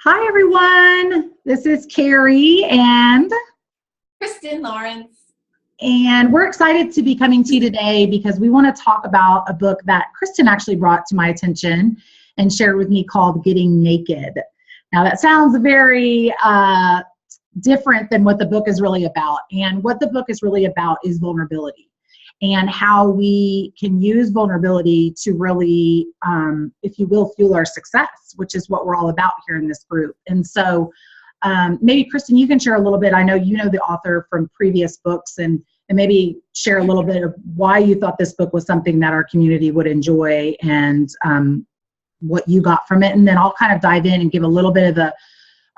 Hi, everyone. This is Carrie and Kristen Lawrence. we're excited to be coming to you today because we want to talk about a book that Kristen actually brought to my attention and shared with me called Getting Naked. Now, that sounds very different than what the book is really about. And what the book is really about is vulnerability and how we can use vulnerability to really, if you will, fuel our success, which is what we're all about here in this group. And so maybe, Kristen, you can share a little bit. I know you know the author from previous books, and maybe share a little bit of why you thought this book was something that our community would enjoy and what you got from it. And then I'll kind of dive in and give a little bit of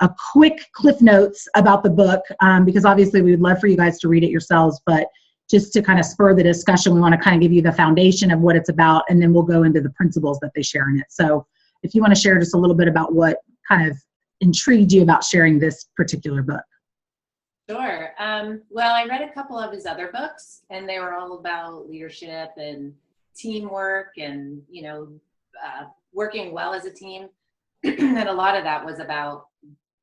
a quick cliff notes about the book, because obviously we would love for you guys to read it yourselves, but just to kind of spur the discussion, we want to kind of give you the foundation of what it's about, and then we'll go into the principles that they share in it. So if you want to share just a little bit about what kind of intrigued you about sharing this particular book. Sure. Well, I read a couple of his other books, and they were all about leadership and teamwork and, working well as a team. And a lot of that was about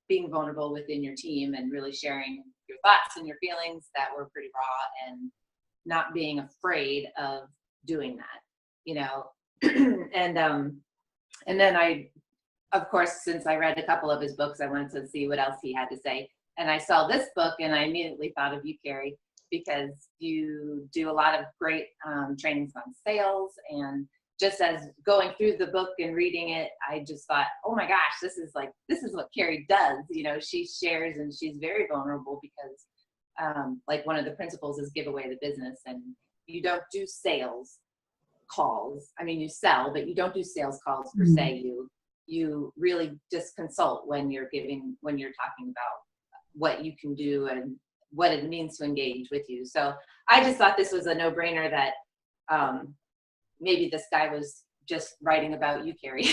being vulnerable within your team and really sharing your thoughts and your feelings that were pretty raw and not being afraid of doing that, and then I, of course, since I read a couple of his books, I wanted to see what else he had to say. And I saw this book and I immediately thought of you, Carrie, because you do a lot of great trainings on sales. And just as going through the book and reading it, I just thought, oh my gosh, this is what Carrie does. She shares and she's very vulnerable because one of the principles is give away the business, and you don't do sales calls. I mean, you sell, but you don't do sales calls per se. You really just consult when you're talking about what you can do and what it means to engage with you. So I just thought this was a no-brainer that maybe this guy was just writing about you, Carrie.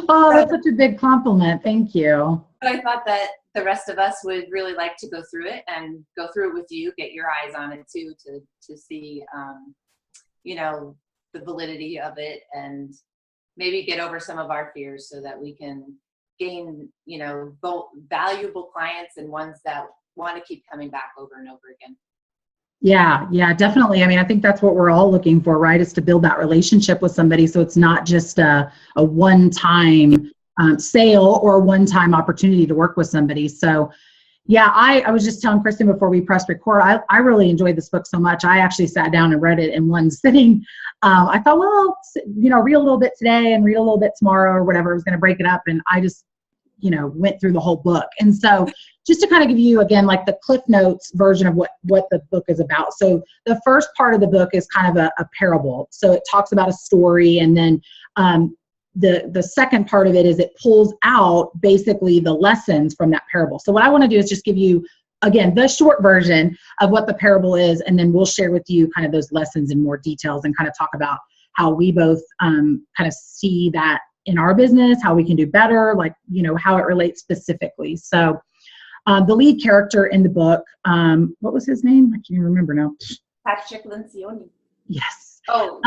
Oh, that's such a big compliment. Thank you. But I thought that the rest of us would really like to go through it and go through it with you, get your eyes on it too, to see, the validity of it, and maybe get over some of our fears so that we can gain, valuable clients and ones that want to keep coming back over and over again. Yeah, definitely. I mean, I think that's what we're all looking for, right? Is to build that relationship with somebody, so it's not just a one-time sale or a one-time opportunity to work with somebody. So yeah, I was just telling Kristen before we pressed record, I really enjoyed this book so much. I actually sat down and read it in one sitting. I thought, well, read a little bit today and read a little bit tomorrow or whatever. I was going to break it up, and I just went through the whole book. And so just to kind of give you, again, like the Cliff Notes version of what the book is about. So the first part of the book is kind of a parable. So it talks about a story, and then the second part of it is it pulls out basically the lessons from that parable. So what I want to do is just give you, again, the short version of what the parable is, and then we'll share with you kind of those lessons in more details and kind of talk about how we both kind of see that in our business, how we can do better, how it relates specifically. So the lead character in the book, what was his name? I can't even remember now. Patrick Lencioni. Yes. Oh,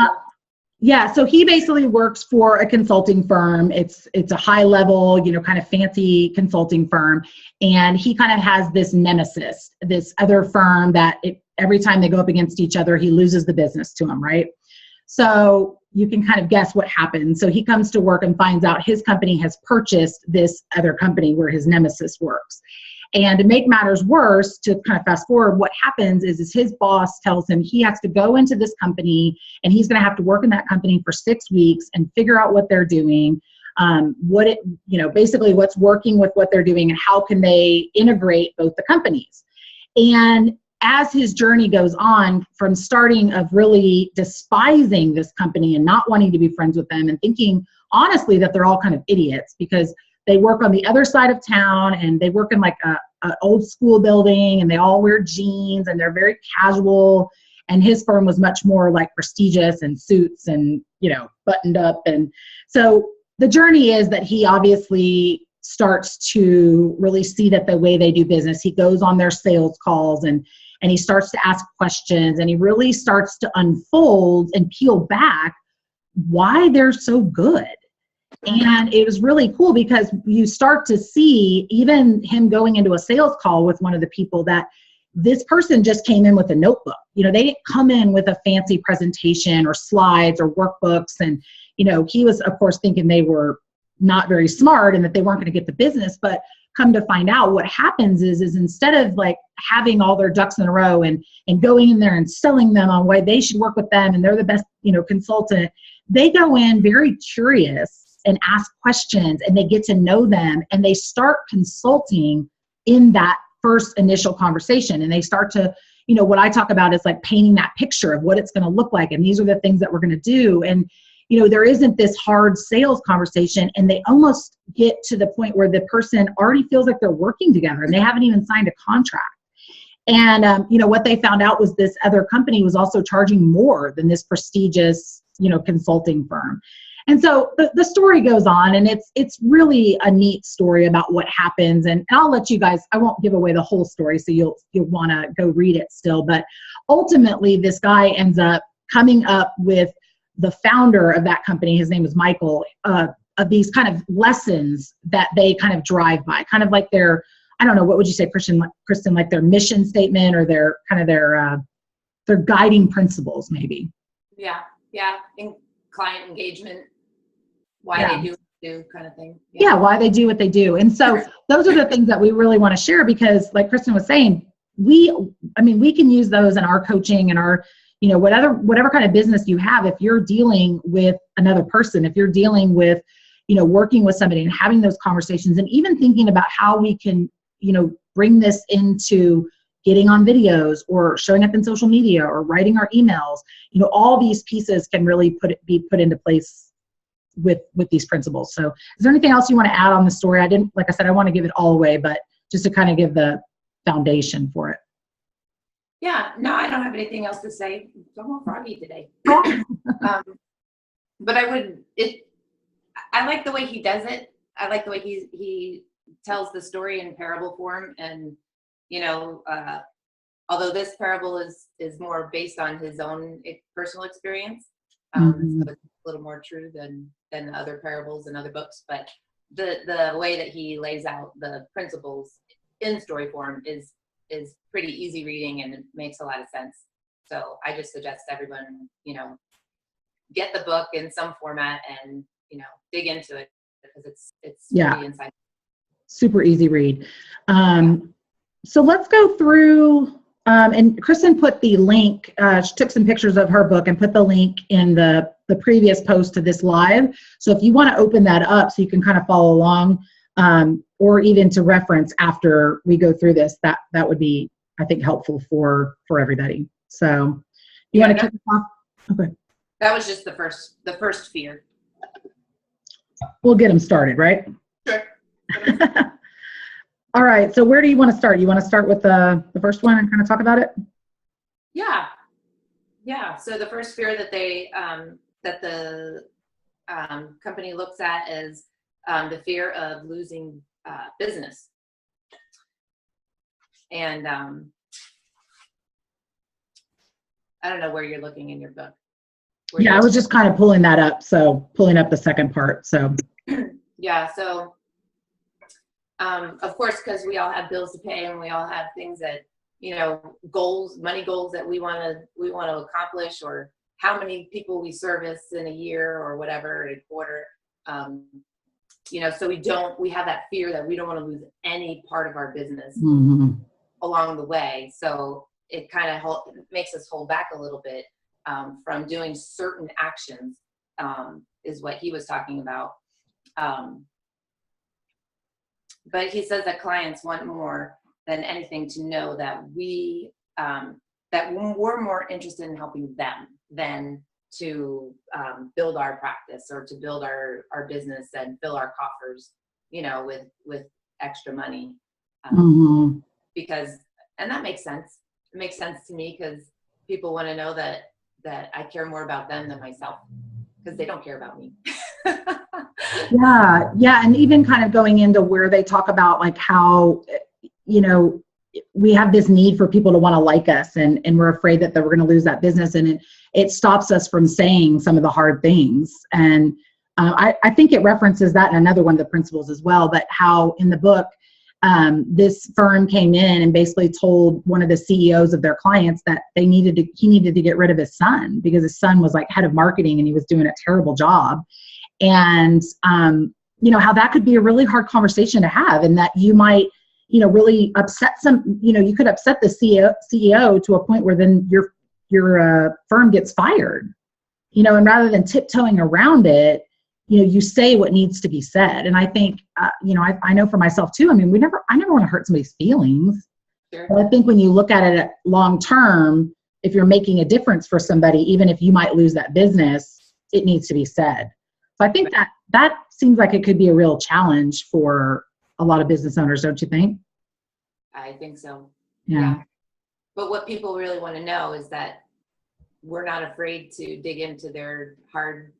yeah. So he basically works for a consulting firm. It's a high level, kind of fancy consulting firm. And he kind of has this nemesis, this other firm that every time they go up against each other, he loses the business to them, right? So you can kind of guess what happens. So he comes to work and finds out his company has purchased this other company where his nemesis works. And to make matters worse, to kind of fast forward, what happens is his boss tells him he has to go into this company and he's going to have to work in that company for 6 weeks and figure out what they're doing, basically what's working with what they're doing and how can they integrate both the companies. And as his journey goes on, from starting of really despising this company and not wanting to be friends with them and thinking honestly that they're all kind of idiots because they work on the other side of town and they work in like a old school building and they all wear jeans and they're very casual. And his firm was much more like prestigious and suits and, buttoned up. And so the journey is that he obviously starts to really see that the way they do business, he goes on their sales calls and he starts to ask questions and he really starts to unfold and peel back why they're so good. And it was really cool because you start to see even him going into a sales call with one of the people that this person just came in with a notebook. You know, they didn't come in with a fancy presentation or slides or workbooks. And, you know, he was, of course, thinking they were not very smart and that they weren't going to get the business. But come to find out, what happens is instead of like having all their ducks in a row and going in there and selling them on why they should work with them and they're the best, you know, consultant, they go in very curious and ask questions, and they get to know them, and they start consulting in that first initial conversation. And they start to, you know, what I talk about is like painting that picture of what it's going to look like. And these are the things that we're going to do. And, you know, there isn't this hard sales conversation, and they almost get to the point where the person already feels like they're working together and they haven't even signed a contract. And, you know, what they found out was this other company was also charging more than this prestigious, you know, consulting firm. And so the story goes on, and it's really a neat story about what happens. And I'll let you guys, I won't give away the whole story, so you'll want to go read it still. But ultimately, this guy ends up coming up with the founder of that company, his name is Michael, of these kind of lessons that they kind of drive by, kind of like their, I don't know, what would you say, Kristen, like their mission statement or their kind of their guiding principles, maybe. Yeah. In client engagement. Why they do what they do, kind of thing. Yeah, why they do what they do. And so those are the things that we really want to share, because like Kristen was saying, we can use those in our coaching and our, you know, whatever kind of business you have. If you're dealing with another person, if you're dealing with, you know, working with somebody and having those conversations, and even thinking about how we can, you know, bring this into getting on videos or showing up in social media or writing our emails, you know, all these pieces can really be put into place with these principles. So is there anything else you want to add on the story? Like I said, I want to give it all away, but just to kind of give the foundation for it. Yeah, no, I don't have anything else to say. It's almost froggy today. But I like the way he does it. I like the way he tells the story in parable form. And, you know, although this parable is more based on his own personal experience, so it's a little more true than the other parables and other books. But the way that he lays out the principles in story form is pretty easy reading, and it makes a lot of sense. So I just suggest everyone, you know, get the book in some format and, you know, dig into it, because it's really insightful. Super easy read. So let's go through, and Kristen put the link, she took some pictures of her book and put the link in the previous post to this live. So if you want to open that up so you can kind of follow along, or even to reference after we go through this, that would be, I think, helpful for everybody. So you want to kick us off? Okay. That was just the first fear. We'll get them started, right? Sure. All right. So where do you want to start? You want to start with the first one and kind of talk about it? Yeah. So the first fear that the company looks at is the fear of losing business. And I don't know where you're looking in your book. I was just kind of pulling that up. So pulling up the second part. So yeah. So of course, because we all have bills to pay, and we all have things that, you know, money goals that we want to accomplish, or how many people we service in a year or whatever, a quarter. You know, so we have that fear that we don't want to lose any part of our business along the way. So it kind of makes us hold back a little bit from doing certain actions, is what he was talking about. But he says that clients want more than anything to know that that we're more interested in helping them than to build our practice or to build our business and fill our coffers, you know, with extra money. Because, and that makes sense. It makes sense to me, because people want to know that I care more about them than myself, because they don't care about me. Yeah. And even kind of going into where they talk about like how, you know, we have this need for people to want to like us, and we're afraid that we're going to lose that business. And it stops us from saying some of the hard things. And I think it references that in another one of the principles as well, but how in the book, this firm came in and basically told one of the CEOs of their clients that he needed to get rid of his son because his son was like head of marketing and he was doing a terrible job. And, how that could be a really hard conversation to have, and that you might, really upset you could upset the CEO to a point where then your firm gets fired, and rather than tiptoeing around it, you say what needs to be said. And I think, I know for myself too, I mean, I never want to hurt somebody's feelings. Sure. But I think when you look at it long term, if you're making a difference for somebody, even if you might lose that business, it needs to be said. So I think that seems like it could be a real challenge for a lot of business owners, don't you think? I think so. Yeah. But what people really want to know is that we're not afraid to dig into their hard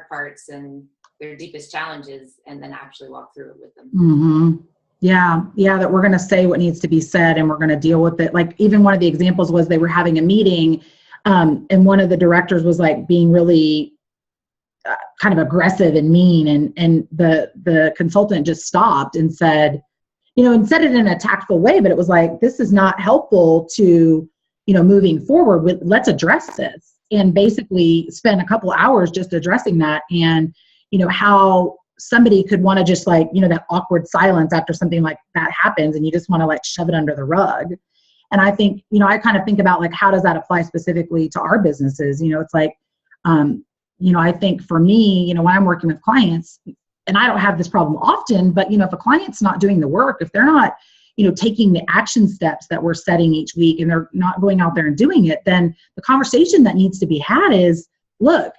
parts and their deepest challenges, and then actually walk through it with them. Mm-hmm. Yeah. That we're going to say what needs to be said, and we're going to deal with it. Like, even one of the examples was they were having a meeting, and one of the directors was like being really kind of aggressive and mean, and the consultant just stopped and said, and said it in a tactful way, but it was like, this is not helpful to, moving forward with, let's address this. And basically spend a couple hours just addressing that, and how somebody could want to just like, that awkward silence after something like that happens, and you just want to like shove it under the rug. And I think, I kind of think about like, how does that apply specifically to our businesses? It's like, I think for me, when I'm working with clients, and I don't have this problem often, but if a client's not doing the work, if they're not taking the action steps that we're setting each week, and they're not going out there and doing it, then the conversation that needs to be had is, look,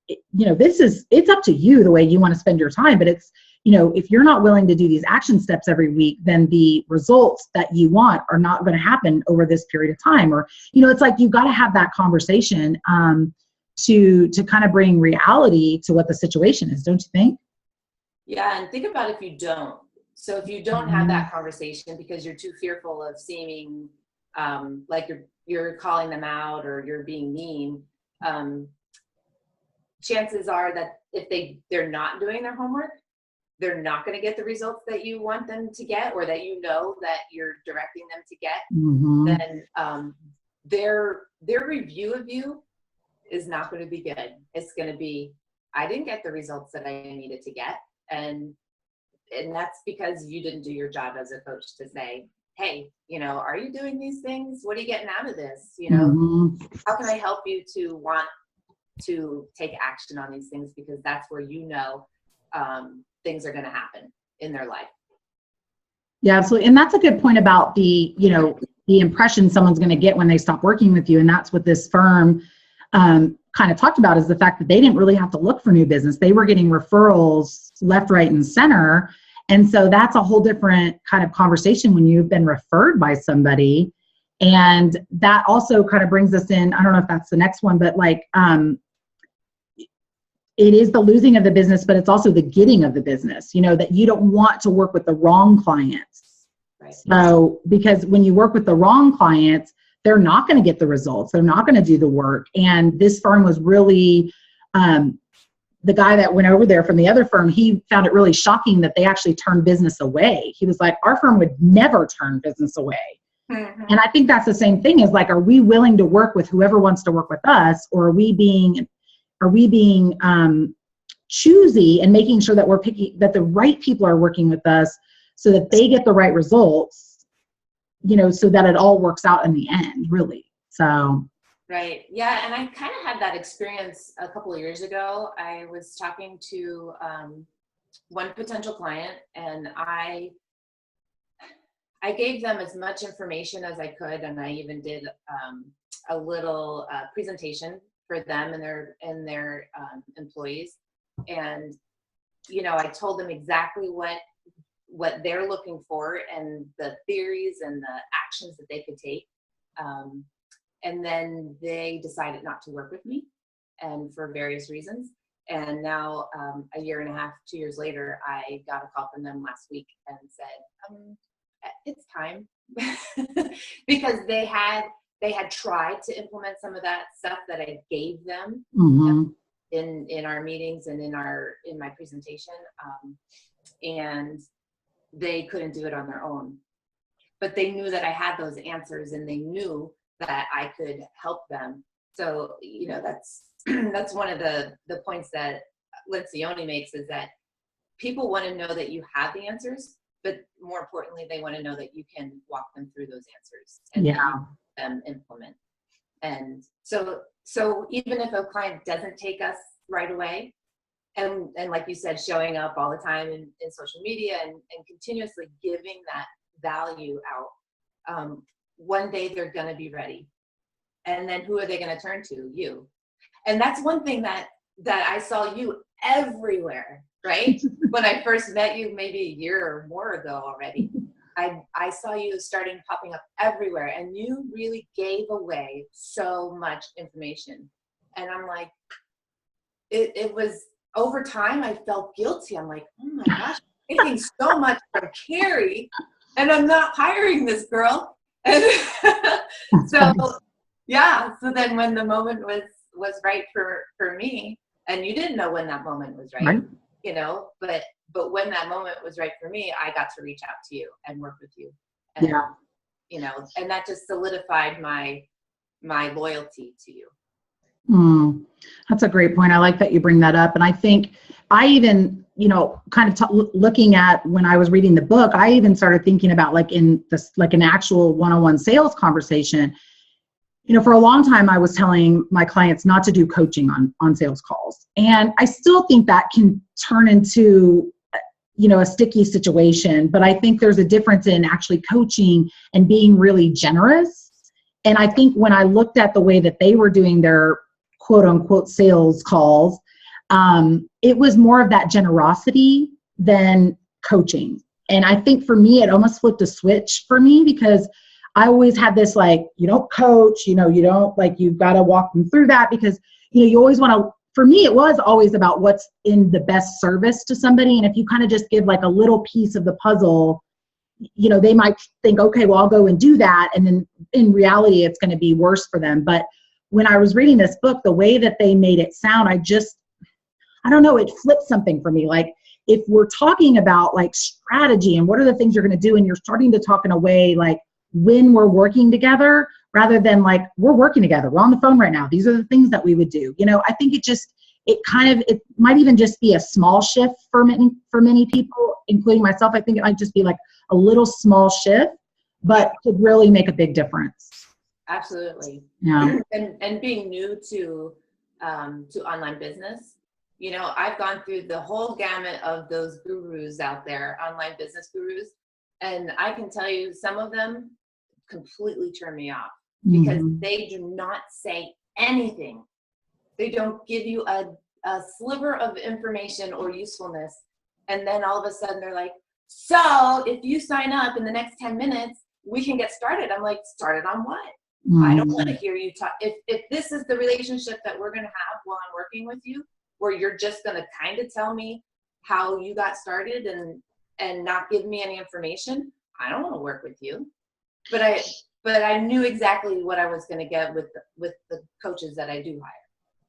it's up to you the way you want to spend your time, but it's, if you're not willing to do these action steps every week, then the results that you want are not going to happen over this period of time. Or, it's like, you've got to have that conversation to kind of bring reality to what the situation is, don't you think? Yeah. And think about if you don't. So if you don't have that conversation because you're too fearful of seeming like you're calling them out or you're being mean, chances are that if they're not doing their homework, they're not going to get the results that you want them to get, or that that you're directing them to get. Mm-hmm. Then their review of you is not going to be good. It's going to be, I didn't get the results that I needed to get. And that's because you didn't do your job as a coach to say, hey, are you doing these things? What are you getting out of this? Mm-hmm. How can I help you to want to take action on these things? Because that's where things are going to happen in their life. Yeah, absolutely. And that's a good point about the impression someone's going to get when they stop working with you. And that's what this firm kind of talked about, is the fact that they didn't really have to look for new business. They were getting referrals left, right, and center. And so that's a whole different kind of conversation when you've been referred by somebody. And that also kind of brings us in, I don't know if that's the next one, but like, it is the losing of the business, but it's also the getting of the business, that you don't want to work with the wrong clients. Right. So, because when you work with the wrong clients, they're not going to get the results. They're not going to do the work. And this firm was really, the guy that went over there from the other firm, he found it really shocking that they actually turned business away. He was like, our firm would never turn business away. Mm-hmm. And I think that's the same thing, is like, are we willing to work with whoever wants to work with us? Or are we being choosy and making sure that we're picking, that the right people are working with us so that they get the right results, so that it all works out in the end, really. So. Right. Yeah. And I kind of had that experience a couple of years ago. I was talking to one potential client, and I gave them as much information as I could. And I even did a little presentation for them and their employees. And, I told them exactly what they're looking for and the theories and the actions that they could take. And then they decided not to work with me, and for various reasons. And now, a year and a half, 2 years later, I got a call from them last week and said, it's time. Because they had tried to implement some of that stuff that I gave them. Mm-hmm. in our meetings and in my presentation, and they couldn't do it on their own. But they knew that I had those answers, and they knew that I could help them. So, you know, that's that's one of the points that Lencioni makes, is that people want to know that you have the answers, but more importantly, they want to know that you can walk them through those answers and that you can them implement. And so even if a client doesn't take us right away, and like you said, showing up all the time in social media and continuously giving that value out, one day they're going to be ready. And then who are they going to turn to? You. And that's one thing that I saw you everywhere, right? When I first met you, maybe a year or more ago already, I saw you popping up everywhere, and you really gave away so much information. And I'm like, it was, over time, I felt guilty. I'm like, oh my gosh, I'm taking so much from Carrie, and I'm not hiring this girl. And so, yeah. So then when the moment was right for me, and you didn't know when that moment was right, you know, but when that moment was right for me, I got to reach out to you and work with you. And, you know, and that just solidified my loyalty to you. That's a great point. I like that you bring that up. And I think I even, you know, kind of looking at, when I was reading the book, I even started thinking about, like, in this, like an actual one-on-one sales conversation. You know, for a long time, I was telling my clients not to do coaching on sales calls. And I still think that can turn into, you know, a sticky situation. But I think there's a difference in actually coaching and being really generous. And I think when I looked at the way that they were doing their quote unquote sales calls, it was more of that generosity than coaching. And I think for me, it almost flipped a switch for me, because I always had this, like, you don't coach, you know, you don't, like, you've got to walk them through that, because, you know, you always want to, for me, it was always about what's in the best service to somebody. And if you kind of just give like a little piece of the puzzle, you know, they might think, okay, well, I'll go and do that. And then in reality, it's going to be worse for them. But when I was reading this book, the way that they made it sound, I don't know, it flipped something for me. Like, if we're talking about like strategy and what are the things you're going to do, and you're starting to talk in a way like when we're working together, rather than like, we're working together, we're on the phone right now, these are the things that we would do. You know, I think it might even just be a small shift for many people, including myself. I think it might just be like a little small shift, but could really make a big difference. Absolutely. Yeah. And being new to online business, you know, I've gone through the whole gamut of those gurus out there, online business gurus, and I can tell you some of them completely turn me off, because they do not say anything. They don't give you a sliver of information or usefulness. And then all of a sudden they're like, so if you sign up in the next 10 minutes, we can get started. I'm like, started on what? I don't want to hear you talk. If this is the relationship that we're going to have while I'm working with you, where you're just going to kind of tell me how you got started and not give me any information, I don't want to work with you. But I knew exactly what I was going to get with the coaches that I do hire.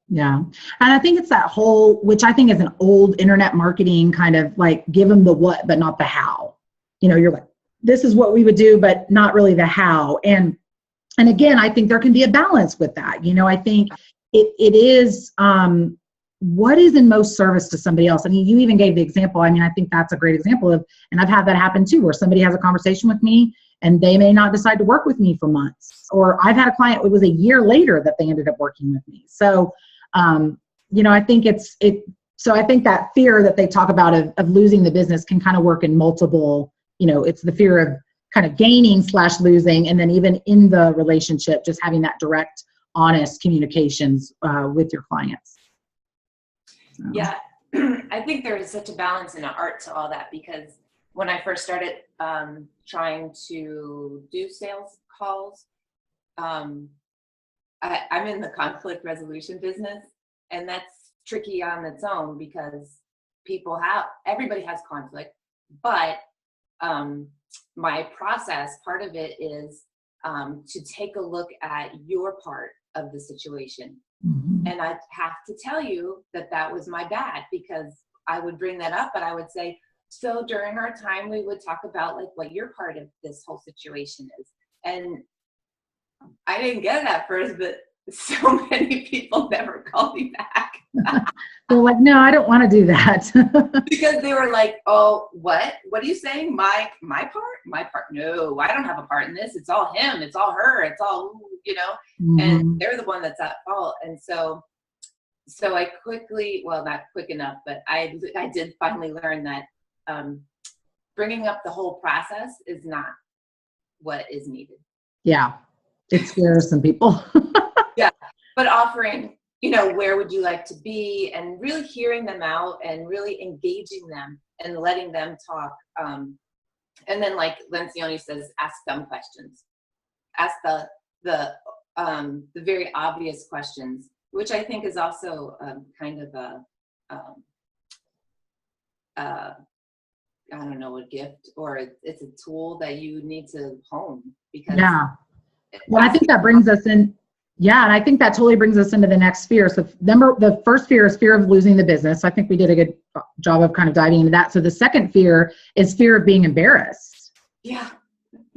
Yeah. And I think it's that whole, which I think is an old internet marketing kind of like, give them the what, but not the how. You know, you're like, this is what we would do, but not really the how. And again, I think there can be a balance with that. You know, I think it is, what is in most service to somebody else. I mean, you even gave the example. I mean, I think that's a great example of, and I've had that happen too, where somebody has a conversation with me and they may not decide to work with me for months. Or I've had a client, it was a year later that they ended up working with me. So, you know, I think so I think that fear that they talk about of losing the business can kind of work in multiple, you know, it's the fear of kind of gaining / losing. And then even in the relationship, just having that direct, honest communications with your clients. So. Yeah, I think there is such a balance and an art to all that, because when I first started trying to do sales calls, I'm in the conflict resolution business, and that's tricky on its own, because everybody has conflict, but my process, part of it is to take a look at your part of the situation Mhm. And I have to tell you that that was my bad, because I would bring that up, but I would say, so during our time, we would talk about like what your part of this whole situation is. And I didn't get it at first, but so many people never called me back They're like, no, I don't want to do that. because they were like, oh, what are you saying? My part? No, I don't have a part in this. It's all him. It's all her. It's all, and Mhm. they're the one that's at fault. And so I quickly, well, not quick enough, but I did finally learn that bringing up the whole process is not what is needed. Yeah, it scares some people. Yeah, but offering, where would you like to be, and really hearing them out and really engaging them and letting them talk. And then, like Lencioni says, ask dumb questions. Ask the very obvious questions, which I think is also kind of um, I don't know, a gift, or it's a tool that you need to hone, because Yeah. Well, I think that brings us in. Yeah, and I think that totally brings us into the next fear. So the first fear is fear of losing the business. I think we did a good job of kind of diving into that. So the second fear is fear of being embarrassed. Yeah.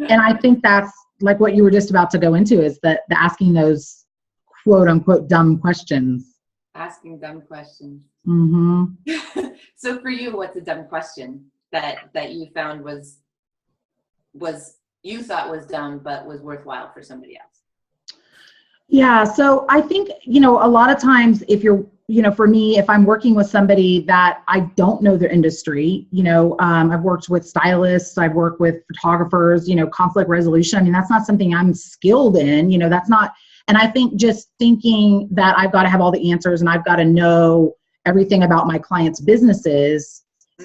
And I think that's like what you were just about to go into, is that the asking those quote unquote dumb questions. Asking dumb questions. Mm-hmm. So for you, what's a dumb question that you found was you thought was dumb but was worthwhile for somebody else? Yeah. So I think, a lot of times if you're, for me, if I'm working with somebody that I don't know their industry, I've worked with stylists, I've worked with photographers, conflict resolution. I mean, that's not something I'm skilled in, that's not, and I think just thinking that I've got to have all the answers and I've got to know everything about my clients' businesses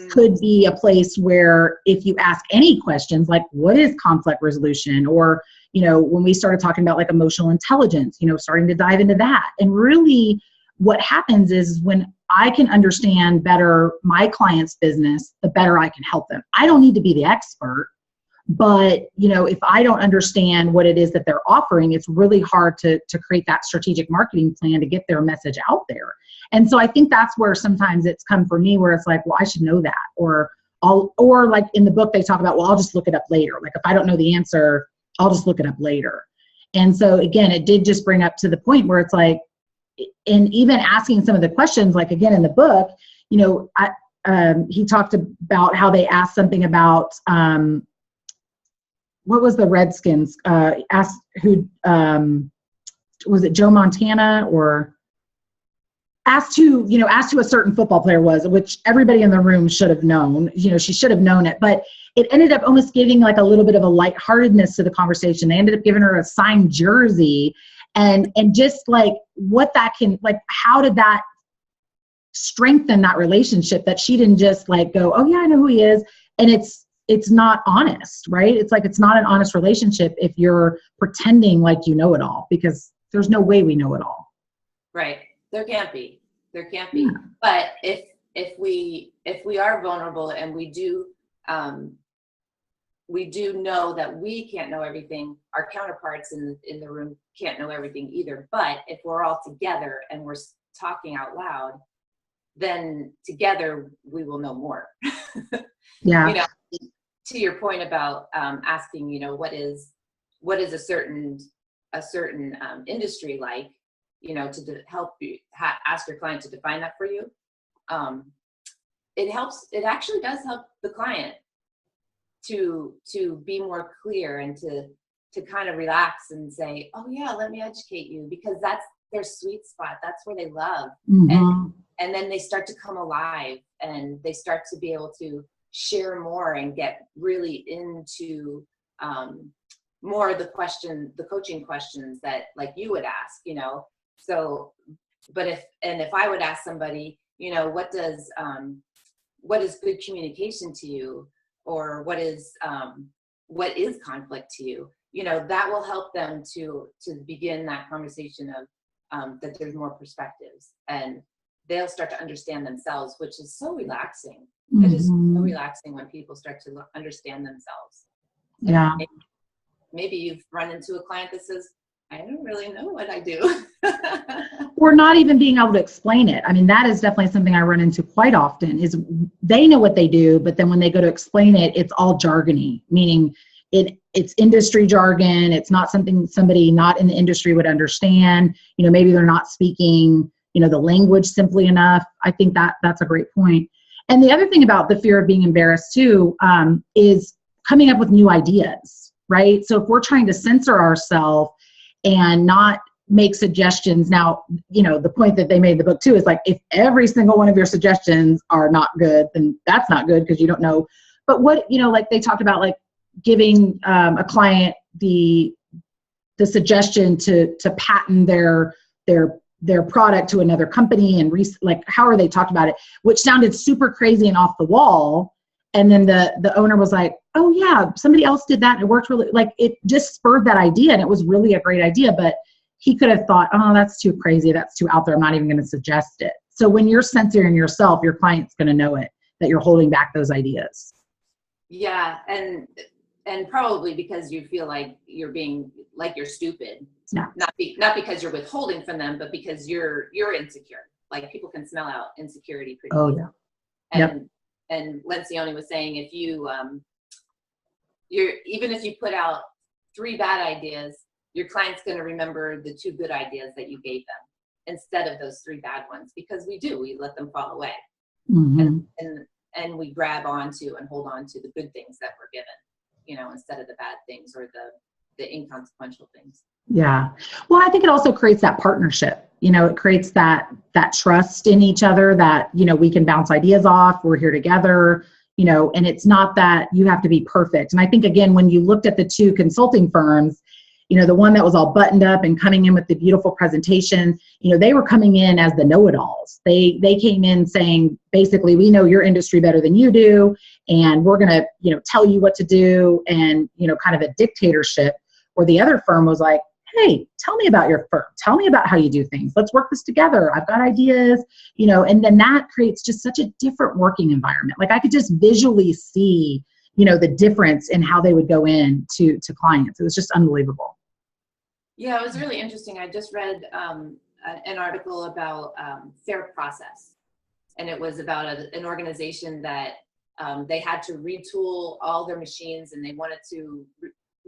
could be a place where if you ask any questions, like what is conflict resolution, or when we started talking about like emotional intelligence, starting to dive into that. And really what happens is when I can understand better my client's business, the better I can help them. I don't need to be the expert, but if I don't understand what it is that they're offering, it's really hard to create that strategic marketing plan to get their message out there. And so I think that's where sometimes it's come for me, where it's like, well, I should know that, or like in the book they talk about, well, I'll just look it up later. Like if I don't know the answer, I'll just look it up later. And so again, it did just bring up to the point where it's like, and even asking some of the questions, like again in the book, he talked about how they asked something about what was the Redskins asked who was it Joe Montana, or asked who a certain football player was, which everybody in the room should have known. She should have known it, but it ended up almost giving like a little bit of a lightheartedness to the conversation. They ended up giving her a signed jersey, and just like what that can, like, how did that strengthen that relationship, that she didn't just like go, oh yeah, I know who he is. And it's not honest, right? It's like, it's not an honest relationship if you're pretending like you know it all, because there's no way we know it all. Right. There can't be. Yeah. But if we are vulnerable, and we do know that we can't know everything, our counterparts in the room can't know everything either. But if we're all together and we're talking out loud, then together we will know more. Yeah. To your point about asking, what is a certain industry like, to help you ask your client to define that for you. It actually does help the client to be more clear, and to kind of relax and say, oh yeah, let me educate you, because that's their sweet spot. That's where they love. Mm-hmm. And then they start to come alive, and they start to be able to share more and get really into more of the coaching questions that like you would ask, So, but if I would ask somebody, what is good communication to you, or what is conflict to you, that will help them to begin that conversation of that there's more perspectives, and they'll start to understand themselves, which is so relaxing. Mm-hmm. It is so relaxing when people start to understand themselves. Yeah. Maybe you've run into a client that says, I don't really know what I do. Or not even being able to explain it. I mean, that is definitely something I run into quite often is they know what they do, but then when they go to explain it, it's all jargony, meaning it's industry jargon. It's not something somebody not in the industry would understand. Maybe they're not speaking, the language simply enough. I think that's a great point. And the other thing about the fear of being embarrassed too, is coming up with new ideas, right? So if we're trying to censor ourselves and not make suggestions. Now, the point that they made in the book too is like, if every single one of your suggestions are not good, then that's not good because you don't know. But what, like they talked about, like giving a client the suggestion to patent their product to another company and like how are they talked about it, which sounded super crazy and off the wall. And then the owner was like, oh yeah, somebody else did that and it worked really, like it just spurred that idea and it was really a great idea, but he could have thought, oh, that's too crazy, that's too out there, I'm not even going to suggest it. So when you're censoring yourself, your client's going to know it, that you're holding back those ideas. Yeah, and probably because you feel like you're being like you're stupid. Yeah. Not because you're withholding from them, but because you're insecure. Like people can smell out insecurity pretty Oh easily. yeah. Yep. And Lencioni was saying if you even if you put out 3 bad ideas, your client's going to remember the 2 good ideas that you gave them instead of those 3 bad ones, because we let them fall away. Mm-hmm. And we grab onto and hold on to the good things that we're given, instead of the bad things or the inconsequential things. Yeah. Well, I think it also creates that partnership. It creates that trust in each other that, we can bounce ideas off. We're here together, and it's not that you have to be perfect. And I think, again, when you looked at the 2 consulting firms, the one that was all buttoned up and coming in with the beautiful presentation, they were coming in as the know-it-alls. They came in saying, basically, we know your industry better than you do, and we're going to, tell you what to do, and, kind of a dictatorship. Or the other firm was like, hey, tell me about your firm. Tell me about how you do things. Let's work this together. I've got ideas, and then that creates just such a different working environment. Like I could just visually see, the difference in how they would go in to clients. It was just unbelievable. Yeah, it was really interesting. I just read an article about fair process. And it was about an organization that they had to retool all their machines and they wanted to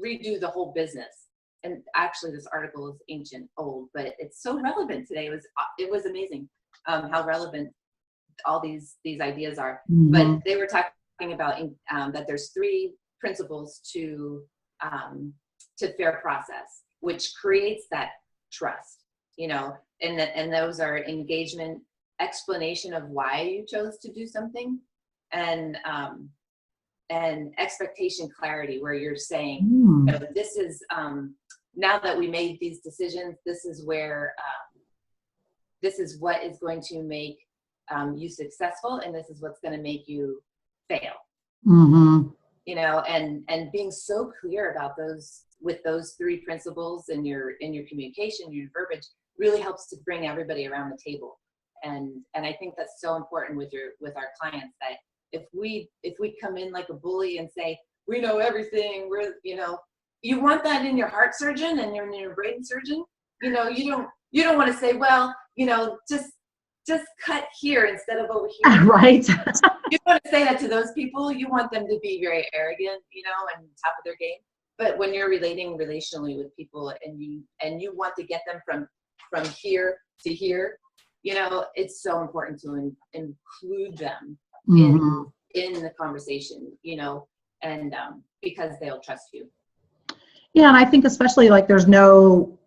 redo the whole business. And actually this article is ancient, old, but it's so relevant today. It was amazing how relevant all these ideas are. Mm-hmm. But they were talking about that there's 3 principles to fair process, which creates that trust, and those are engagement, explanation of why you chose to do something, and expectation clarity, where you're saying, this is, now that we made these decisions, this is where, this is what is going to make you successful, and this is what's going to make you fail. Mm-hmm. And being so clear about those, with those 3 principles in your communication, your verbiage, really helps to bring everybody around the table. And I think that's so important with our clients, that if we come in like a bully and say, we know everything, you want that in your heart surgeon and in your brain surgeon, you don't want to say, well, just cut here instead of over here. Right. You want to say that to those people. You want them to be very arrogant, and top of their game. But when you're relating relationally with people and you want to get them from here to here, it's so important to include them in the conversation, and because they'll trust you. Yeah, and I think especially like there's no,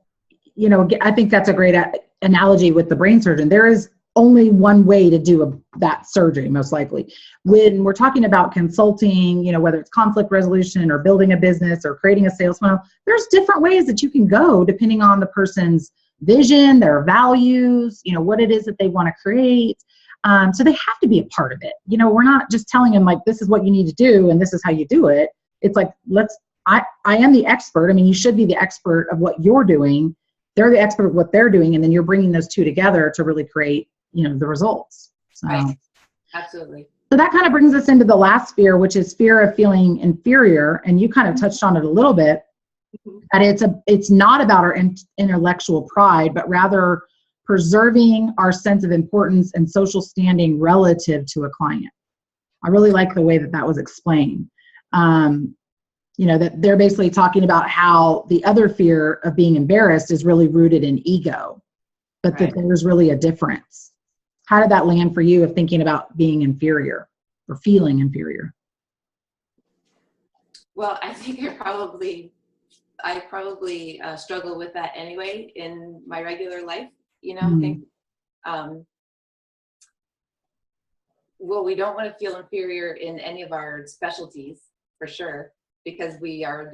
I think that's a great analogy with the brain surgeon. There is only one way to do that surgery, most likely. When we're talking about consulting, whether it's conflict resolution or building a business or creating a sales funnel, there's different ways that you can go depending on the person's vision, their values, what it is that they want to create. So they have to be a part of it. We're not just telling them like, this is what you need to do and this is how you do it. It's like, I am the expert. I mean, you should be the expert of what you're doing. They're the expert of what they're doing. And then you're bringing those 2 together to really create, the results. So, right. Absolutely. So that kind of brings us into the last fear, which is fear of feeling inferior. And you kind of touched on it a little bit. That it's not about our intellectual pride, but rather preserving our sense of importance and social standing relative to a client. I really like the way that that was explained. That they're basically talking about how the other fear of being embarrassed is really rooted in ego, but that there's really a difference. How did that land for you of thinking about being inferior or feeling inferior? Well, I think I probably struggle with that anyway in my regular life. Think, well, we don't want to feel inferior in any of our specialties for sure, because we are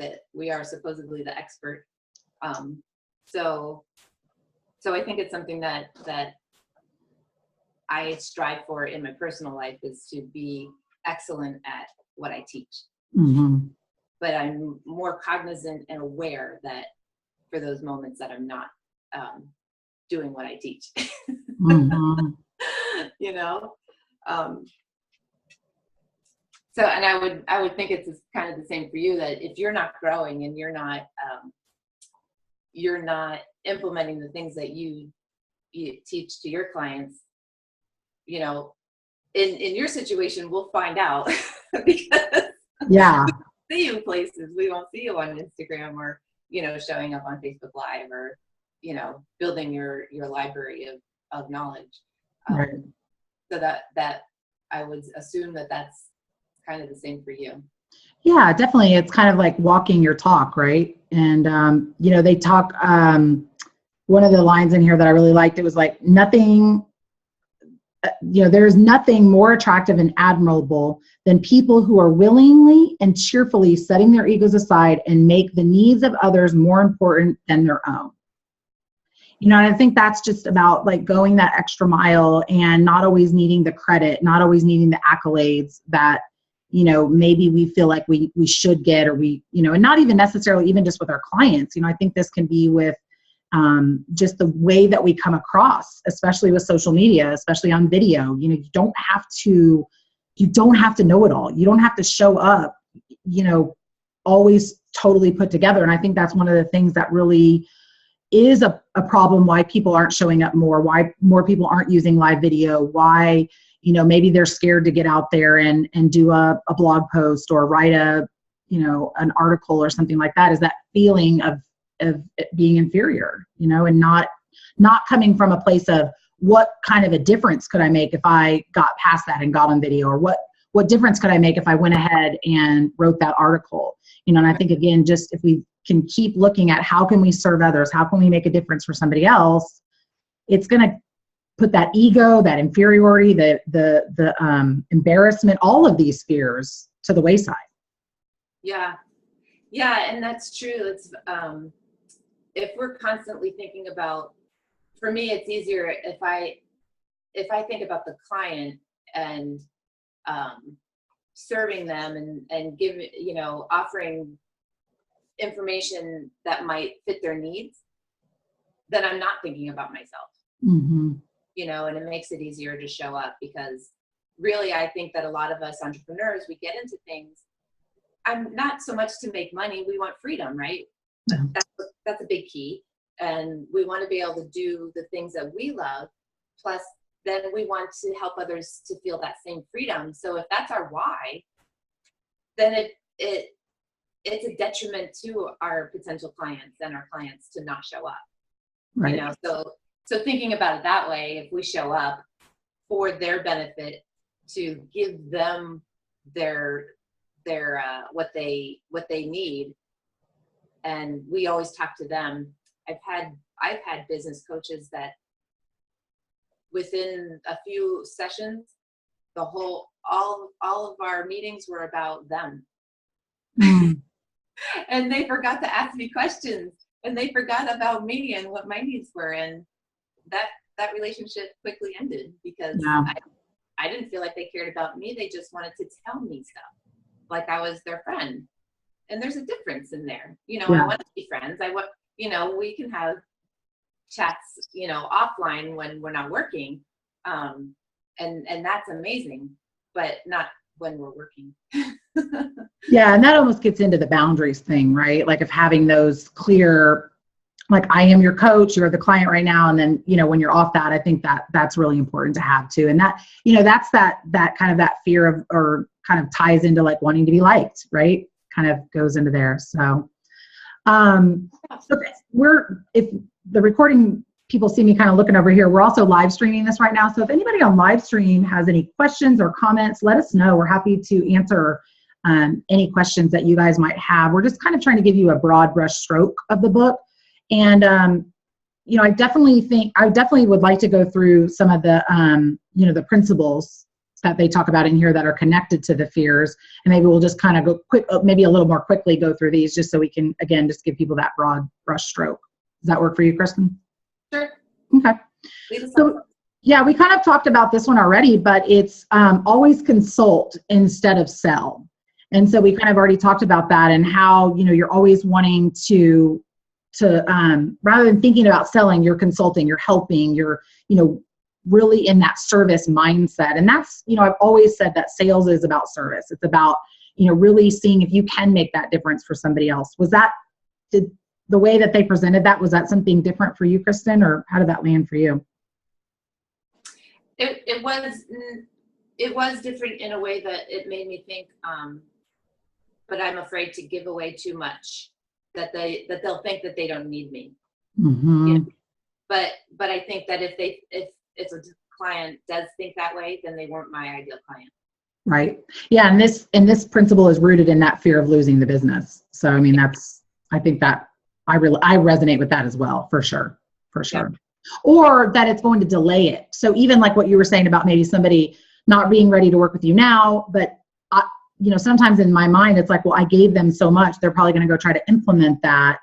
supposedly the expert. So I think it's something that I strive for in my personal life, is to be excellent at what I teach. Mm-hmm. But I'm more cognizant and aware that for those moments that I'm not doing what I teach. Mm-hmm. So, and I would think it's kind of the same for you, that if you're not growing and you're not implementing the things that you teach to your clients, in your situation, we'll find out because see you places we won't see you on Instagram, or showing up on Facebook Live, or building your library of knowledge. Right. So that I would assume that that's kind of the same for you. Yeah, definitely. It's kind of like walking your talk, right? And they talk. One of the lines in here that I really liked, it was like, nothing. There's nothing more attractive and admirable than people who are willingly and cheerfully setting their egos aside and make the needs of others more important than their own. And I think that's just about like going that extra mile and not always needing the credit, not always needing the accolades that, maybe we feel like we should get, or and not even necessarily even just with our clients. I think this can be with just the way that we come across, especially with social media, especially on video. You don't have to know it all. You don't have to show up, always totally put together. And I think that's one of the things that really is a problem, why people aren't showing up more, why more people aren't using live video, why, maybe they're scared to get out there and do a blog post or write an article or something like that, is that feeling of being inferior, and not coming from a place of what kind of a difference could I make if I got past that and got on video, or what difference could I make if I went ahead and wrote that article, and I think, again, just if we can keep looking at how can we serve others, how can we make a difference for somebody else, it's going to put that ego, that inferiority, the embarrassment, all of these fears to the wayside. Yeah, and that's true. It's if we're constantly thinking about, for me, it's easier if I think about the client and serving them and giving, offering information that might fit their needs, then I'm not thinking about myself. Mm-hmm. And it makes it easier to show up, because really, I think that a lot of us entrepreneurs, we get into things, I'm not so much to make money. We want freedom, right? Yeah. That's a big key. And we want to be able to do the things that we love. Plus, then we want to help others to feel that same freedom. So if that's our why, then it's a detriment to our potential clients and our clients to not show up. Right. So thinking about it that way, if we show up for their benefit, to give them their what they need, and we always talk to them. I've had business coaches that within a few sessions, all of our meetings were about them. Mm. And they forgot to ask me questions, and they forgot about me and what my needs were, and that relationship quickly ended, because I didn't feel like they cared about me. They just wanted to tell me stuff like I was their friend. And there's a difference in there. I want to be friends. We can have chats, offline when we're not working. And that's amazing, but not when we're working. Yeah, and that almost gets into the boundaries thing, right? Like of having those clear, like I am your coach, you're the client right now, and then when you're off that, I think that that's really important to have too. And that that's that kind of that fear of, or kind of ties into like wanting to be liked, right? Kind of goes into there. So so if the recording people see me kind of looking over here, we're also live streaming this right now. So if anybody on live stream has any questions or comments, let us know. We're happy to answer any questions that you guys might have. We're just kind of trying to give you a broad brush stroke of the book. And, I definitely would like to go through some of the, the principles that they talk about in here that are connected to the fears. And maybe we'll just kind of go quick, maybe a little more quickly go through these just so we can, again, just give people that broad brush stroke. Does that work for you, Kristen? Sure. Okay. So, yeah, we kind of talked about this one already, but it's always consult instead of sell. And so we kind of already talked about that, and how, you're always wanting to rather than thinking about selling, you're consulting, you're helping, you're, really in that service mindset. And that's, I've always said that sales is about service. It's about, really seeing if you can make that difference for somebody else. Did the way that they presented that, was that something different for you, Kristen, or how did that land for you? It was different in a way that it made me think, but I'm afraid to give away too much, that they'll think that they don't need me. Mm-hmm. But I think that if a client does think that way, then they weren't my ideal client. Right. Yeah. And this principle is rooted in that fear of losing the business. So, I mean, I think that I resonate with that as well, for sure. Yeah. Or that it's going to delay it. So even like what you were saying about maybe somebody not being ready to work with you now, but sometimes in my mind, it's like, well, I gave them so much, they're probably going to go try to implement that.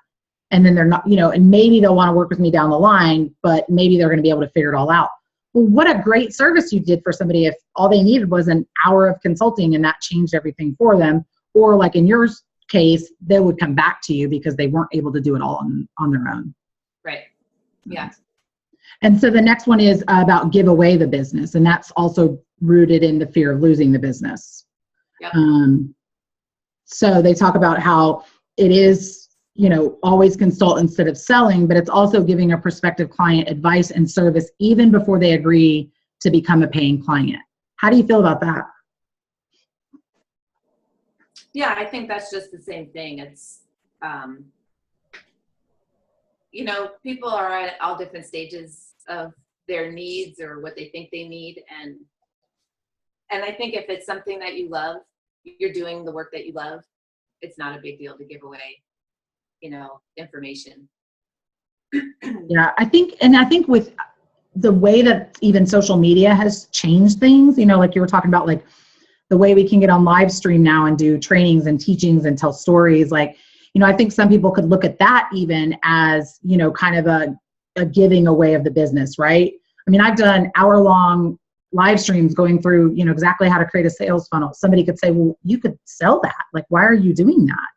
And then they're not, and maybe they'll want to work with me down the line, but maybe they're going to be able to figure it all out. Well, what a great service you did for somebody if all they needed was an hour of consulting and that changed everything for them. Or like in your case, they would come back to you because they weren't able to do it all on their own. Right. Yeah. And so the next one is about give away the business. And that's also rooted in the fear of losing the business. Yep. So they talk about how it is, always consult instead of selling, but it's also giving a prospective client advice and service even before they agree to become a paying client. How do you feel about that? Yeah, I think that's just the same thing. It's, people are at all different stages of their needs or what they think they need. And I think if it's something that you love, you're doing the work that you love, it's not a big deal to give away, information. Yeah, I think with the way that even social media has changed things, like you were talking about, like the way we can get on live stream now and do trainings and teachings and tell stories, like, I think some people could look at that even as, kind of a giving away of the business, right? I mean, I've done hour-long live streams going through, exactly how to create a sales funnel. Somebody could say, well, you could sell that. Like, why are you doing that?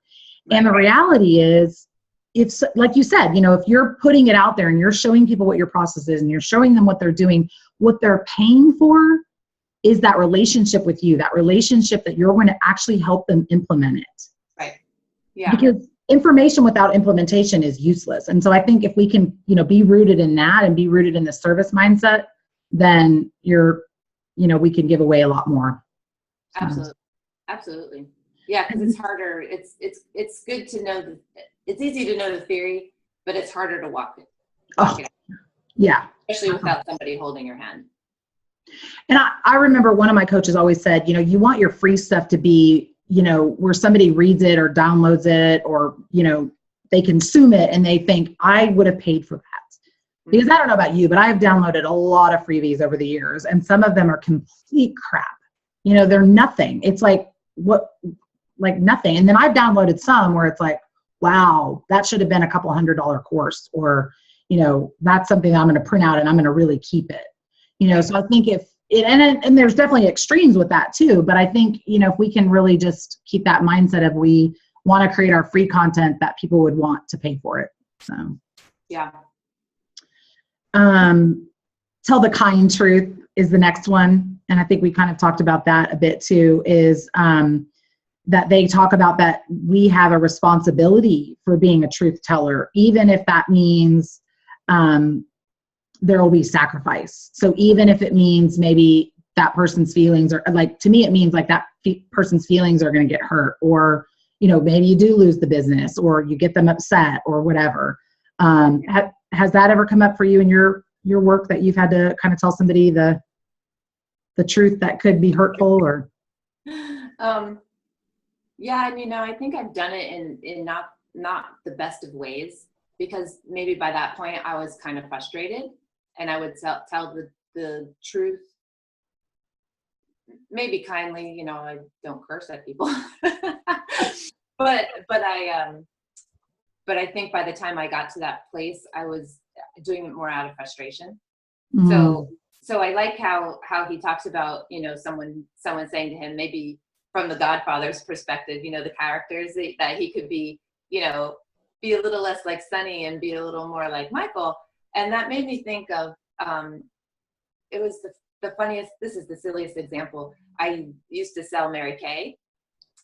Right. And the reality is, it's like you said, if you're putting it out there and you're showing people what your process is and you're showing them what they're doing, what they're paying for is that relationship with you, that relationship that you're going to actually help them implement it. Right. Yeah. Because information without implementation is useless. And so I think if we can, be rooted in that and be rooted in the service mindset, then we can give away a lot more. Absolutely. Yeah, because it's harder. It's good to know it's easy to know the theory, but it's harder to walk it. Yeah. Especially without somebody holding your hand. And I remember one of my coaches always said, you want your free stuff to be, where somebody reads it or downloads it or, they consume it and they think, I would have paid for that. Because I don't know about you, but I've downloaded a lot of freebies over the years, and some of them are complete crap. They're nothing. It's like nothing. And then I've downloaded some where it's like, wow, that should have been a couple $100 course, or, that's something that I'm going to print out and I'm going to really keep it. So I think and there's definitely extremes with that too, but I think, if we can really just keep that mindset of we want to create our free content that people would want to pay for it. So, yeah. Tell the kind truth is the next one. And I think we kind of talked about that a bit too, is, that they talk about that we have a responsibility for being a truth teller, even if that means there will be sacrifice. So even if it means maybe that person's feelings are like, to me, it means like that person's feelings are going to get hurt, or, you know, maybe you do lose the business or you get them upset or whatever. Has that ever come up for you in your work, that you've had to kind of tell somebody the truth that could be hurtful? Or yeah, and you know, I think I've done it in not the best of ways, because maybe by that point I was kind of frustrated, and I would tell the truth, maybe kindly, you know, I don't curse at people, but I think by the time I got to that place, I was doing it more out of frustration. So I like how he talks about, you know, someone saying to him, maybe from the Godfather's perspective, you know, the characters that he could be, you know, be a little less like Sonny and be a little more like Michael. And that made me think of, it was the funniest, this is the silliest example. I used to sell Mary Kay,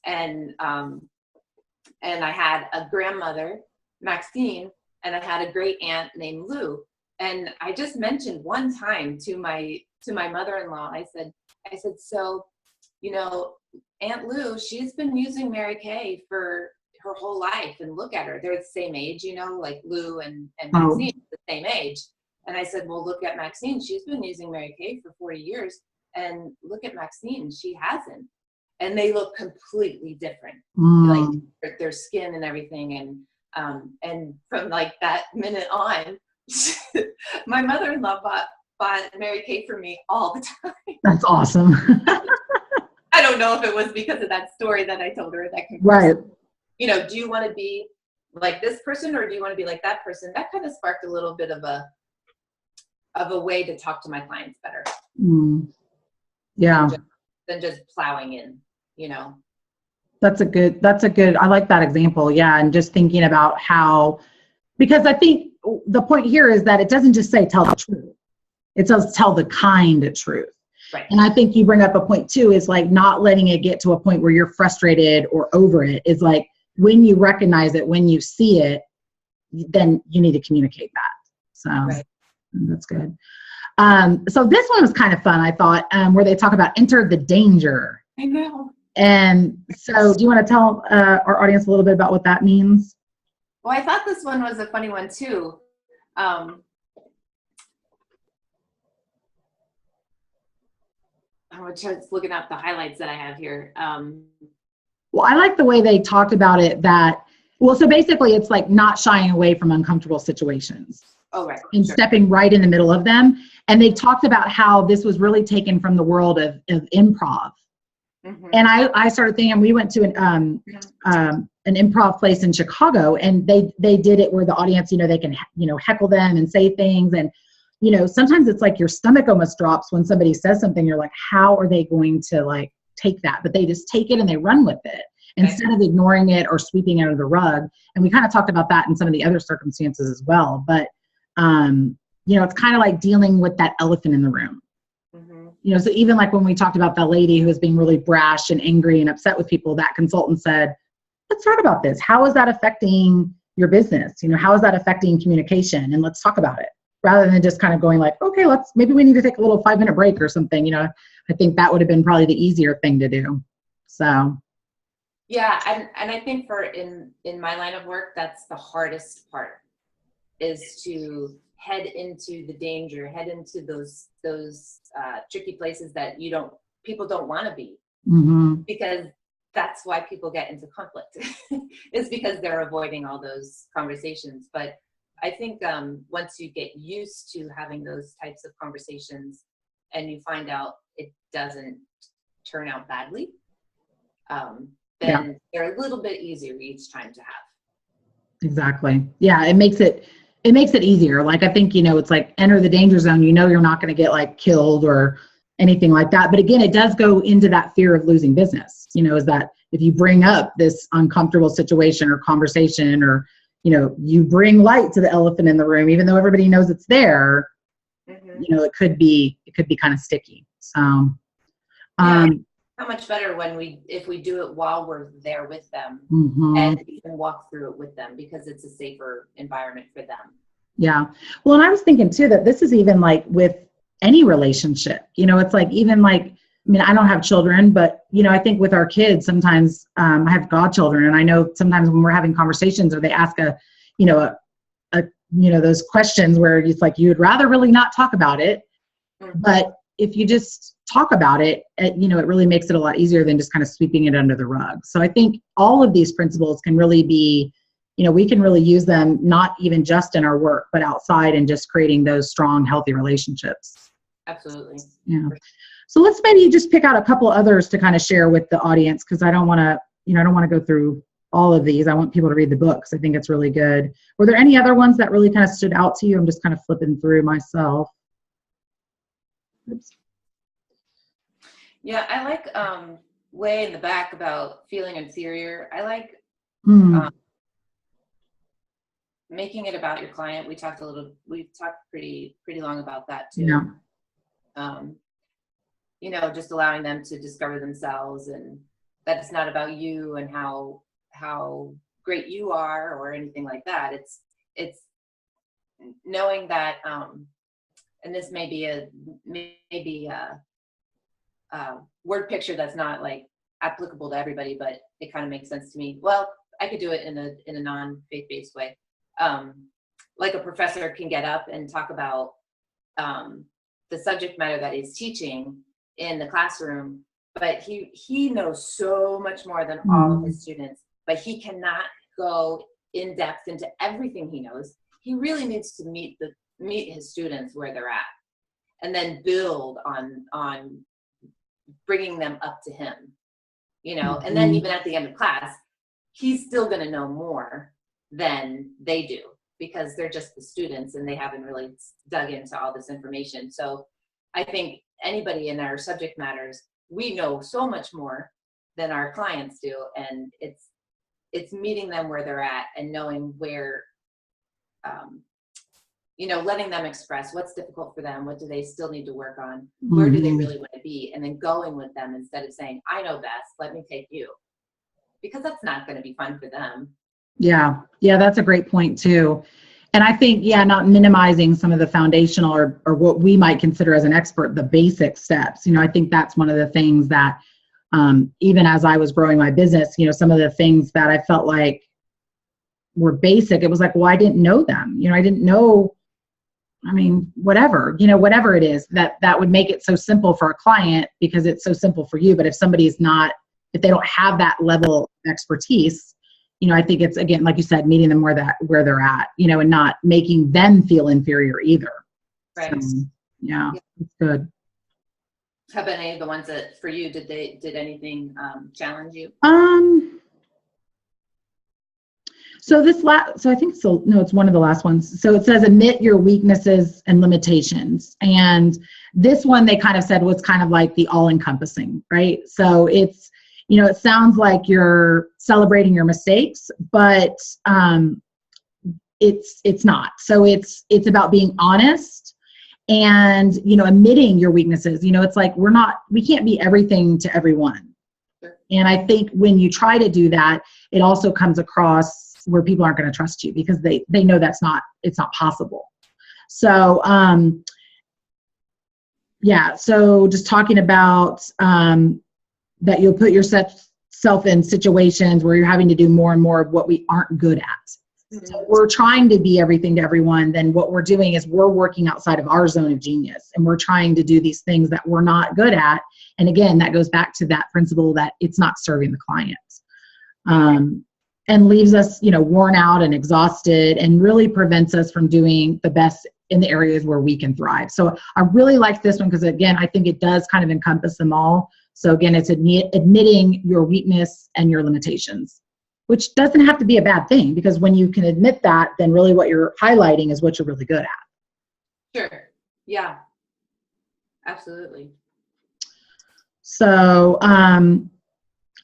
and I had a grandmother, Maxine, and I had a great aunt named Lou. And I just mentioned one time to my mother-in-law, I said, so, you know, Aunt Lou, she's been using Mary Kay for her whole life, and look at her. They're the same age, you know, like Lou and Maxine, the same age. And I said, well, look at Maxine. She's been using Mary Kay for 40 years. And look at Maxine. She hasn't. And they look completely different, like their skin and everything. And from like that minute on, my mother-in-law bought Mary Kay for me all the time. That's awesome. I don't know if it was because of that story that I told her, that comparison. Right. You know, do you want to be like this person, or do you want to be like that person? That kind of sparked a little bit of a way to talk to my clients better. Yeah. Than just plowing in, you know. That's a good, I like that example. Yeah. And just thinking about how, because I think the point here is that it doesn't just say tell the truth. It says tell the kind of truth. Right. And I think you bring up a point too, is like not letting it get to a point where you're frustrated or over it. Is like when you recognize it, when you see it, then you need to communicate that. So right. That's good. So this one was kind of fun, I thought, where they talk about enter the danger. I know. And so do you want to tell our audience a little bit about what that means? Well, I thought this one was a funny one too. I'm just looking at the highlights that I have here. Well, I like the way they talked about it, that, well, so basically it's like not shying away from uncomfortable situations. Oh, right. And sure. Stepping right in the middle of them. And they talked about how this was really taken from the world of improv. And I started thinking, we went to an improv place in Chicago, and they did it where the audience, you know, they can, you know, heckle them and say things. And, you know, sometimes it's like your stomach almost drops when somebody says something. You're like, how are they going to like take that? But they just take it and they run with it instead of ignoring it or sweeping it under the rug. And we kind of talked about that in some of the other circumstances as well. But, you know, it's kind of like dealing with that elephant in the room. You know, so even like when we talked about that lady who was being really brash and angry and upset with people, that consultant said, let's talk about this. How is that affecting your business? You know, how is that affecting communication? And let's talk about it, rather than just kind of going like, okay, maybe we need to take a little 5-minute break or something. You know, I think that would have been probably the easier thing to do. So. Yeah. And I think in my line of work, that's the hardest part, is to head into the danger, head into those tricky places that people don't want to be, because that's why people get into conflict. It's because they're avoiding all those conversations. But I think once you get used to having those types of conversations and you find out it doesn't turn out badly, then they're a little bit easier each time to have. Exactly. Yeah, it makes it easier. Like, I think, you know, it's like enter the danger zone. You know, you're not going to get like killed or anything like that. But again, it does go into that fear of losing business. You know, is that if you bring up this uncomfortable situation or conversation, or, you know, you bring light to the elephant in the room, even though everybody knows it's there, you know, it could be kind of sticky. So, for how much better if we do it while we're there with them Mm-hmm. and even walk through it with them, because it's a safer environment for them. Yeah. Well, and I was thinking too that this is even like with any relationship, it's like even like, I mean, I don't have children, but I think with our kids, sometimes I have godchildren, and I know sometimes when we're having conversations or they ask those questions where it's like, you'd rather really not talk about it. Mm-hmm. But if you just talk about it, it really makes it a lot easier than just kind of sweeping it under the rug. So I think all of these principles can really be, we can really use them, not even just in our work, but outside, and just creating those strong, healthy relationships. Absolutely. Yeah. So let's maybe just pick out a couple others to kind of share with the audience, because I don't want to, go through all of these. I want people to read the books. I think it's really good. Were there any other ones that really kind of stood out to you? I'm just kind of flipping through myself. Oops. Yeah, I like way in the back about feeling inferior. I like making it about your client. We've talked pretty long about that too. Yeah. Just allowing them to discover themselves, and that it's not about you and how great you are or anything like that. It's knowing that, and this may be a word picture that's not like applicable to everybody, but it kind of makes sense to me. Well, I could do it in a non-faith-based way. Like a professor can get up and talk about the subject matter that he's teaching in the classroom, but he knows so much more than all of his students, but he cannot go in depth into everything he knows. He really needs to meet his students where they're at, and then build on bringing them up to him, and then even at the end of class, he's still going to know more than they do, because they're just the students and they haven't really dug into all this information. So I think anybody in our subject matters, we know so much more than our clients do, and it's meeting them where they're at and knowing where, letting them express what's difficult for them, what do they still need to work on, where do they really want to be, and then going with them instead of saying, I know best, let me take you, because that's not going to be fun for them. Yeah, that's a great point too. And I think, not minimizing some of the foundational or what we might consider as an expert, the basic steps. I think that's one of the things that, even as I was growing my business, some of the things that I felt like were basic, it was like, well, I didn't know them. I didn't know, whatever it is that would make it so simple for a client, because it's so simple for you. But if if they don't have that level of expertise, I think it's, again, like you said, meeting them where they're at, and not making them feel inferior either. Right. So, it's good. How about any of the ones that for you, did anything challenge you? So I think so. No, it's one of the last ones. So it says, admit your weaknesses and limitations. And this one, they kind of said was kind of like the all-encompassing, right? So it's, it sounds like you're celebrating your mistakes, but it's not. So it's about being honest and, admitting your weaknesses. It's like we can't be everything to everyone. Sure. And I think when you try to do that, it also comes across where people aren't going to trust you, because they know it's not possible. So, so just talking about, that you'll put yourself in situations where you're having to do more and more of what we aren't good at. Mm-hmm. So we're trying to be everything to everyone. Then what we're doing is we're working outside of our zone of genius, and we're trying to do these things that we're not good at. And again, that goes back to that principle that it's not serving the clients. And leaves us, worn out and exhausted, and really prevents us from doing the best in the areas where we can thrive. So I really like this one, because again, I think it does kind of encompass them all. So again, it's admitting your weakness and your limitations, which doesn't have to be a bad thing, because when you can admit that, then really what you're highlighting is what you're really good at. Sure. Yeah, absolutely. So, and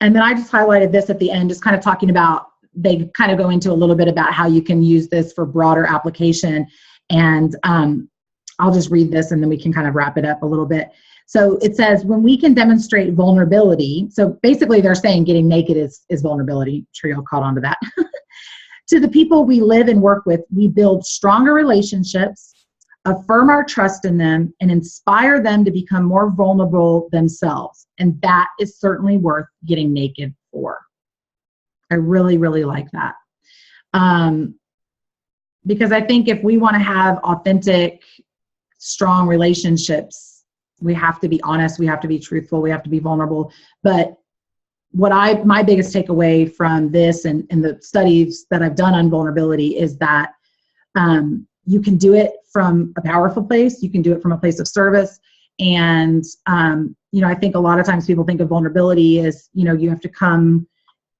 then I just highlighted this at the end, just kind of talking about, they kind of go into a little bit about how you can use this for broader application. And I'll just read this and then we can kind of wrap it up a little bit. So it says, when we can demonstrate vulnerability, so basically they're saying getting naked is vulnerability. I'm sure y'all caught on to that. To the people we live and work with, we build stronger relationships, affirm our trust in them, and inspire them to become more vulnerable themselves. And that is certainly worth getting naked for. I really, really like that. Because I think if we want to have authentic, strong relationships, we have to be honest, we have to be truthful, we have to be vulnerable. But my biggest takeaway from this and the studies that I've done on vulnerability is that you can do it from a powerful place, you can do it from a place of service. And, I think a lot of times people think of vulnerability as, you have to come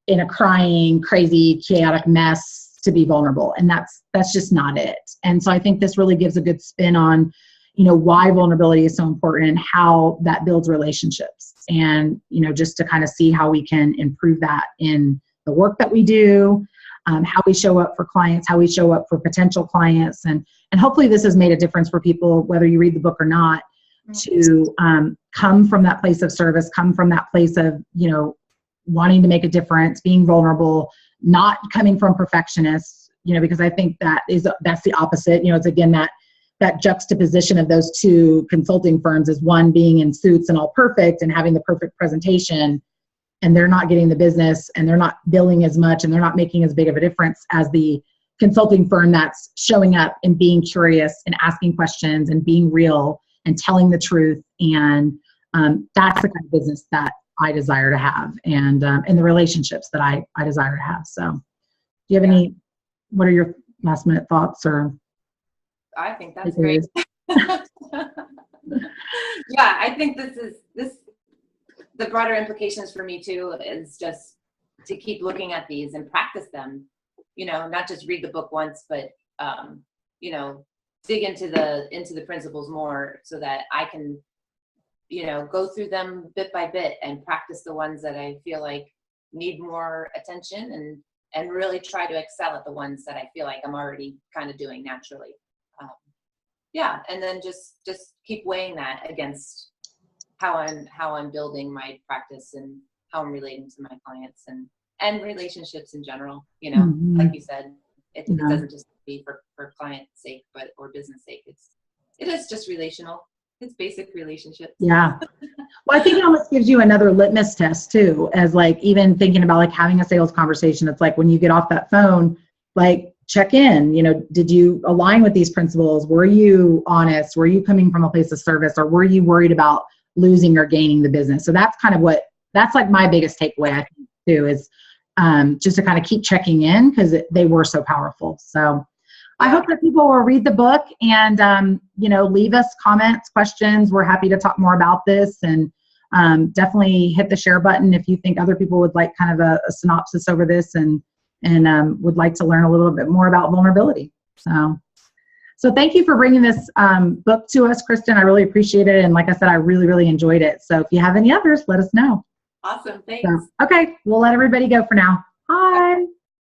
in a crying, crazy, chaotic mess to be vulnerable. And that's just not it. And so I think this really gives a good spin on, why vulnerability is so important and how that builds relationships. And, just to kind of see how we can improve that in the work that we do, how we show up for clients, how we show up for potential clients. And hopefully this has made a difference for people, whether you read the book or not, to come from that place of service, come from that place of, wanting to make a difference, being vulnerable, not coming from perfectionists, because I think that's the opposite. It's again, that juxtaposition of those two consulting firms is one being in suits and all perfect and having the perfect presentation, and they're not getting the business and they're not billing as much and they're not making as big of a difference as the consulting firm that's showing up and being curious and asking questions and being real and telling the truth. And that's the kind of business that I desire to have, and the relationships that I desire to have. So do you have what are your last minute thoughts? Or I think that's great. Yeah, I think the broader implications for me too is just to keep looking at these and practice them, not just read the book once, but dig into the principles more so that I can, go through them bit by bit and practice the ones that I feel like need more attention and really try to excel at the ones that I feel like I'm already kind of doing naturally. And then just keep weighing that against how I'm building my practice and how I'm relating to my clients and relationships in general. Like you said, it doesn't just be for client sake, or business sake. It is just relational. It's basic relationships. Yeah. Well, I think it almost gives you another litmus test too, as like even thinking about like having a sales conversation. It's like when you get off that phone, like check in, did you align with these principles? Were you honest? Were you coming from a place of service, or were you worried about losing or gaining the business? So that's kind of that's like my biggest takeaway, I think too, is just to kind of keep checking in, because they were so powerful. So I hope that people will read the book and, leave us comments, questions. We're happy to talk more about this, and definitely hit the share button if you think other people would like kind of a synopsis over this and would like to learn a little bit more about vulnerability. So thank you for bringing this book to us, Kristen. I really appreciate it. And like I said, I really, really enjoyed it. So if you have any others, let us know. Awesome. Thanks. Okay. We'll let everybody go for now. Bye.